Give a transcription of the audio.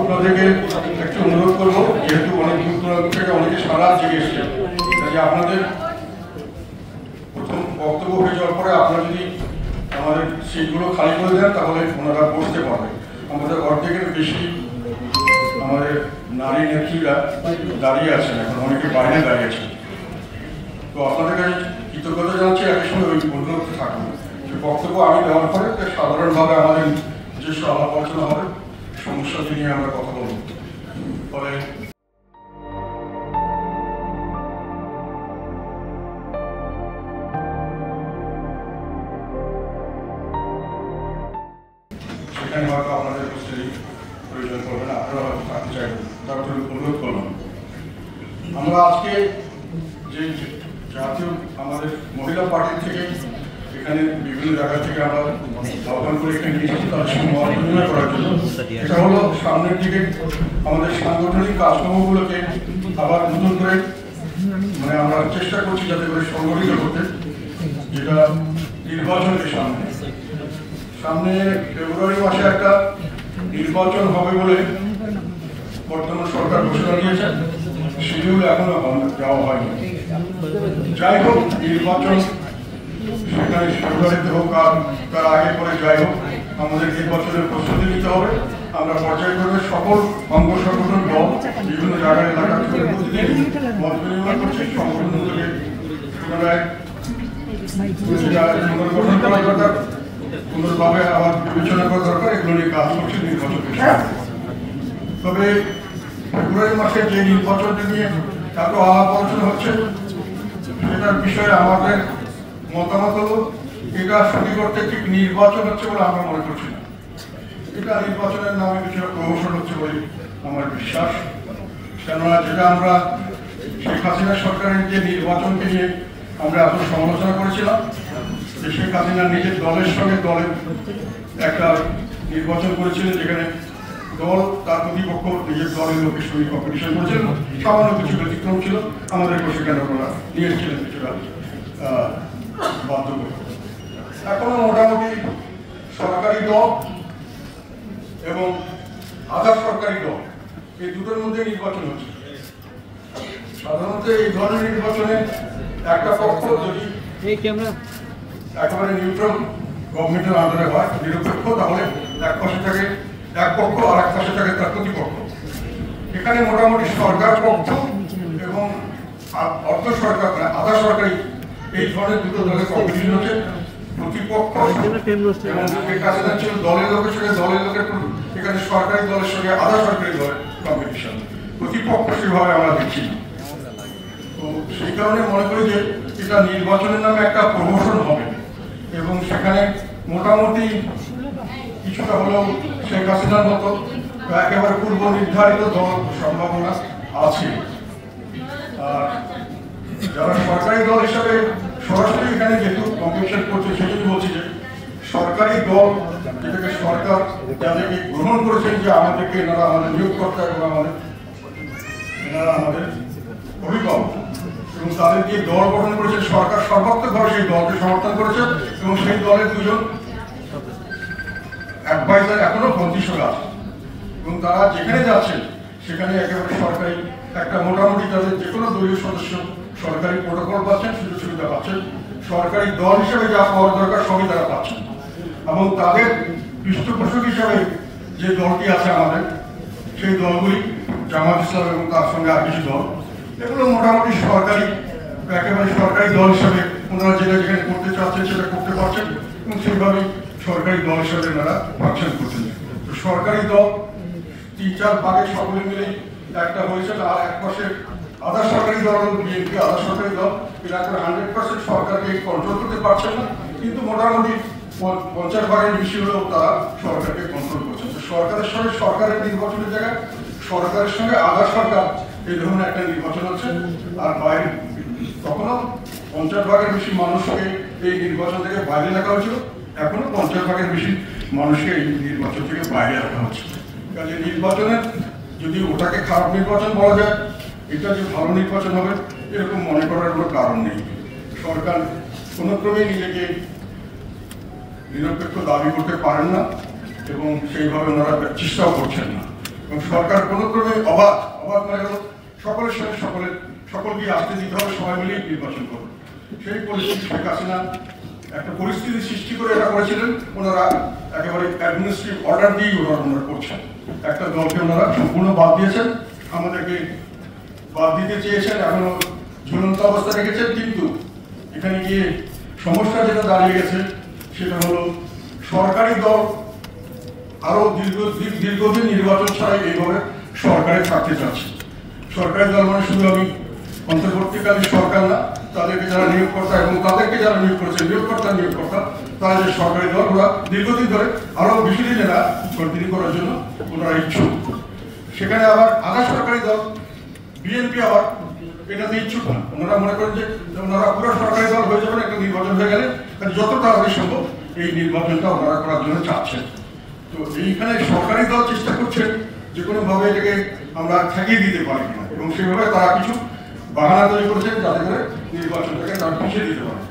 আপনাদেরকে একটু অনুরোধ করবো, যেহেতু অনেক দূর দূরান্ত থেকে অনেকে সারা জেগে এসছে, যে আপনাদের প্রথম বক্তব্য হয়ে যাওয়ার পরে আপনারা যদি আমাদের সিটগুলো খালি করে দেন তাহলে ওনারা বসতে পারবে। আমাদের অর্ধেকের বেশি আমাদের নারী নেত্রীরা দাঁড়িয়ে আছেন, এখন অনেকে বাইরে দাঁড়িয়ে আছেন। তো আপনাদের কাছে কৃতজ্ঞতা জানাচ্ছি, একই সঙ্গে ওই অনুরোধ থাকবে যে বক্তব্য আমি দেওয়ার পরে সাধারণভাবে আমাদের যে আলাপ আলোচনা হবে সমস্যাটি নিয়ে আমরা কথা বলব। ফলে সেখানে হয়তো আপনাদের উপস্থিতি প্রয়োজন করবে না, আপনারা হয়তো থাকতে চাইবেন, তার জন্য অনুরোধ করলাম। আমরা আজকে যে জাতীয় আমাদের মহিলা পার্টি থেকে এখানে বিভিন্ন জায়গা থেকে আমরা আহ্বান করে এখানে নিয়েছি তাদের সঙ্গে মত বিনিময় করার জন্য। এটা হলো সামনের দিকে আমাদের সাংগঠনিক কাজকর্মগুলোকে আবার নতুন করে আমরা চেষ্টা করছি যাতে করে সংগঠিত করতে, যেটা নির্বাচনকে সামনে ফেব্রুয়ারি মাসে একটা নির্বাচন হবে বলে বর্তমান সরকার ঘোষণা দিয়েছে, শিডিউল এখনো যাওয়া হয়নি। যাই হোক, নির্বাচন সেখানে ফেব্রুয়ারিতে হোক আর তার আগে পরে যাই হোক, আমাদের নির্বাচনের প্রস্তুতি নিতে হবে। আমরা পর্যায়ক্রমে সকল অঙ্গ সংগঠন দল বিভিন্ন জায়গায় এলাকা প্রতিদিন মত বিনিময় করছি, সংগঠনগুলোকে পুনরায় পুনর্গঠন করা দরকার, পুনর্ভাবে আবার বিবেচনা করা দরকার, এগুলো নিয়ে কাজ করছে নির্বাচন। তবে ফেব্রুয়ারি মাসে যে নির্বাচনটি নিয়ে এত আলাপ আলোচনা হচ্ছে সেটার বিষয়ে আমাদের মতামত হলো এটা শুরু করতে ঠিক নির্বাচন হচ্ছে বলে আমরা মনে করছি না। এটা নির্বাচনের নামে কিছু প্রমোশন হচ্ছে বলে আমার বিশ্বাস। কেননা যেটা আমরা শেখ হাসিনা সরকারের যে নির্বাচনকে নিয়ে আমরা এত সমালোচনা করেছিলাম, যে শেখ হাসিনা নিজের দলের সঙ্গে দলের একটা নির্বাচন করেছিলেন, যেখানে দল তার প্রতিপক্ষ নিজের দলের লোকের সঙ্গে কম্পিটিশন করেছিল, সামান্য কিছু ব্যতিক্রম ছিল, আমাদেরকে সেখানে ওরা নিয়ে এসেছিলেন কিছুটা বাধ্য করে। এখনো মোটামুটি সরকারি দল এবং আধা সরকারি দল এই দুটোর মধ্যে নির্বাচন হচ্ছে। সাধারণত এই ধরনের নির্বাচনে একটা পক্ষ যদি একেবারে নিউট্রাল গভর্নমেন্টের আন্ডারে হয়, নিরপেক্ষ, তাহলে এক পাশে থাকে এক পক্ষ আর এক পাশে থাকে তার প্রতিপক্ষ। এখানে মোটামুটি সরকার পক্ষ এবং অর্ধ সরকার আধা সরকারি এই ধরনের দুটো দলের কম্পিটিশন হচ্ছে। প্রতিপক্ষ ছিল দলের লোকের সঙ্গে দলের লোকের, এখানে সরকারি দলের সঙ্গে আধা সরকারি দলের কম্পিটিশন, প্রতিপক্ষ সেভাবে আমরা দেখছি না। তো সেই কারণে মনে করি যে এটা নির্বাচনের নামে একটা প্রমোশন হবে এবং সেখানে মোটামুটি কিছুটা হলেও শেখ হাসিনার মতো একেবারে পূর্ব নির্ধারিত দল সম্ভাবনা আছে। আর যারা সরকারি দল হিসাবে সরাসরি এখানে যেহেতু কম্পিটিশন করছে, সেজন্য বলছি যে সরকারি দল যেটাকে সরকার যাদেরকে গ্রহণ করেছেন যে আমাদেরকে এনারা আমাদের নিয়োগকর্তা এবং এনারা আমাদের অভিভাবক, এবং তাদের যে দল গঠন করেছে সরকার সর্বাত্মকভাবে সেই দলকে সমর্থন করেছে এবং সেই দলের দুজন অ্যাডভাইজার এখনো মন্ত্রিসভা আছে এবং তারা যেখানে যাচ্ছেন সেখানে একেবারে সরকারি একটা মোটামুটি তাদের যে কোনো দলীয় সদস্য সরকারি প্রোটোকল পাচ্ছেন, সুযোগ সুবিধা পাচ্ছেন, সরকারি দল হিসেবে যা পাওয়ার দরকার সবই তারা পাচ্ছেন। এবং তাদের পৃষ্ঠপোষক হিসাবে যে দলটি আছে আমাদের, সেই দলগুলি জামাত ইসলাম এবং তার সঙ্গে আর কিছু দল, এগুলো মোটামুটি সরকারি একেবারে সরকারি দল হিসাবে ওনারা যেটা যেখানে করতে চাচ্ছেন সেটা করতে পারছেন এবং সেইভাবেই সরকারি দল হিসাবে ওনারা ফাংশন করছেন। তো সরকারি দল 3-4 ভাগে সকলে মিলে একটা হয়েছে, আর এক পাশে আধা সরকারি দল বিএনপি, আধা সরকারি দল এরা 100% সরকারকে কন্ট্রোল করতে পারছেন না, কিন্তু মোটামুটি 50 ভাগের বেশি হলেও তারা সরকারকে কন্ট্রোল করছেন। তো সরকারের সঙ্গে সরকারের নির্বাচনের জায়গায় সরকারের সঙ্গে আধা সরকার এই ধরনের একটা নির্বাচন হচ্ছে। আর বাইরে তখনও 50 ভাগের বেশি মানুষকে এই নির্বাচন থেকে বাইরে রাখা হয়েছিল, এখনো 50 ভাগের বেশি মানুষকে এই নির্বাচন থেকে বাইরে রাখা হচ্ছে। কাজে নির্বাচনের যদি ওটাকে খারাপ নির্বাচন বলা যায়, এটা যে ভালো নির্বাচন হবে এরকম মনে করার কোনো কারণ নেই। সরকার কোনো ক্রমেই নিজেকে নিরপেক্ষ দাবি করতে পারেন না এবং সেইভাবে ওনারা চেষ্টাও করছেন না। এবং সরকার কোনো ক্রমে অবাধ মানে হলো সকলের সঙ্গে সকলকে আসতে দিতে হবে, সবাই মিলেই নির্বাচন করবে। সেই পরিস্থিতি শেখ হাসিনা একটা পরিস্থিতি সৃষ্টি করে এটা করেছিলেন। ওনারা একেবারে অ্যাডমিনিস্ট্রেটিভ অর্ডার দিয়েই ওনারা করছেন। একটা দলকে ওনারা সম্পূর্ণ বাদ দিয়েছেন, আমাদেরকে বাদ দিতে চেয়েছেন, এখনো ঝুলন্ত অবস্থা রেখেছেন। কিন্তু এখানে গিয়ে সমস্যা যেটা দাঁড়িয়ে গেছে সেটা হলো সরকারি দল আরো দীর্ঘদিন নির্বাচন ছাড়াই এইভাবে সরকারে থাকতে চাচ্ছে। সরকারি দল মানে শুধু আমি অন্তর্বর্তীকালীন সরকার না, তাদেরকে যারা নিয়োগকর্তা এবং তাদেরকে যারা নিয়োগ করেছে নিয়োগকর্তা তারা যে সরকারি দল, ওরা দীর্ঘদিন ধরে আরো বেশি দিন এরা কন্টিনিউ করার জন্য ওনারা ইচ্ছুক। সেখানে আবার আধা সরকারি দল বিএনপি আবার এটাতে ইচ্ছুক না। ওনারা মনে করেন যে ওনারা পুরো সরকারি দল হয়ে যাবেন একটা নির্বাচন হয়ে গেলে, যত তাড়াতাড়ি সম্ভব এই নির্বাচনটা ওনারা করার জন্য চাচ্ছেন। তো এইখানে সরকারি দল চেষ্টা করছেন যে কোনো ভাবে এটাকে আমরা ঠেকিয়ে দিতে পারি কিনা, এবং সেভাবে তারা কিছু বাহানা তৈরি করেছেন যাতে করে নির্বাচনটাকে তারা পিছিয়ে দিতে পারে।